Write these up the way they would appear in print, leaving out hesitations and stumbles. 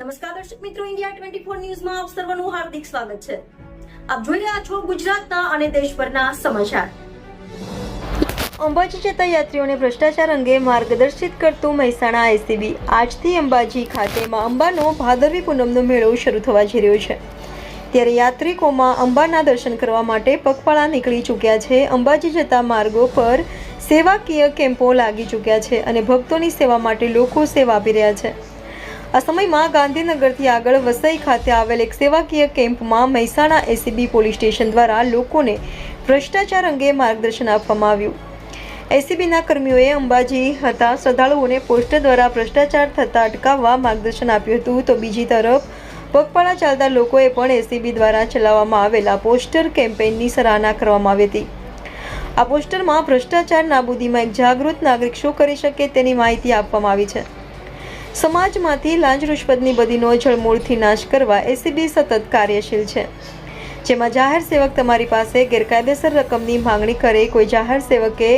નમસ્કાર દર્શક મિત્રો, ઇન્ડિયા 24 ન્યૂઝમાં આપ સર્વનું હાર્દિક સ્વાગત છે। આપ જોઈ રહ્યા છો ગુજરાતના અને દેશભરના સમાચાર। અંબાજી જતા યાત્રીઓને ભ્રષ્ટાચાર અંગે માર્ગદર્શિત કરતું મહેસાણા એસીબી આજથી અંબાજી ખાતે માં અંબાનો ભાદરવી પૂનમનો મેળો શરૂ થવા જઈ રહ્યો છે, ત્યારે યાત્રિકોમાં અંબાના દર્શન કરવા માટે પગપાળા નીકળી ચૂક્યા છે। અંબાજી જતા માર્ગો પર સેવાકીય કેમ્પો લાગી ચૂક્યા છે અને ભક્તોની સેવા માટે લોકો સેવા આપી રહ્યા છે। આ સમયમાં ગાંધીનગરથી આગળ વસઈ ખાતે આવેલ એક સેવાકીય કેમ્પમાં મહેસાણા એસીબી પોલીસ સ્ટેશન દ્વારા લોકોને ભ્રષ્ટાચાર અંગે માર્ગદર્શન આપવામાં આવ્યું। એસીબીના કર્મીઓએ અંબાજી હતા શ્રદ્ધાળુઓને પોસ્ટર દ્વારા ભ્રષ્ટાચાર થતા અટકાવવા માર્ગદર્શન આપ્યું હતું, તો બીજી તરફ પગપાળા ચાલતા લોકોએ પણ એસીબી દ્વારા ચલાવવામાં આવેલા પોસ્ટર કેમ્પેઇનની સરાહના કરવામાં આવી હતી। આ પોસ્ટરમાં ભ્રષ્ટાચાર નાબૂદીમાં એક જાગૃત નાગરિક શું કરી શકે તેની માહિતી આપવામાં આવી છે। સમાજમાંથી લાંચ રૂશ્વતની બદીનો જળમૂળથી નાશ કરવા એસીબી સતત કાર્યશીલ છે, જેમાં જાહેર સેવક તમારી પાસે ગેરકાયદેસર રકમની માંગણી કરે, કોઈ જાહેર સેવકે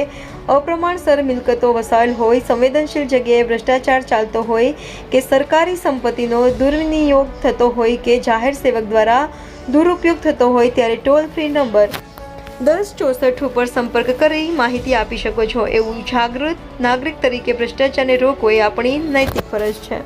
અપ્રમાણસર મિલકતો વસાવેલ હોય, સંવેદનશીલ જગ્યાએ ભ્રષ્ટાચાર ચાલતો હોય કે સરકારી સંપત્તિનો દુર્વિનિયોગ થતો હોય કે જાહેર સેવક દ્વારા દુરુપયોગ થતો હોય, ત્યારે ટોલ ફ્રી નંબર 1064 ઉપર સંપર્ક કરી માહિતી આપી શકો છો। એવું જાગૃત નાગરિક તરીકે ભ્રષ્ટાચારને રોકવો એ આપણી નૈતિક ફરજ છે।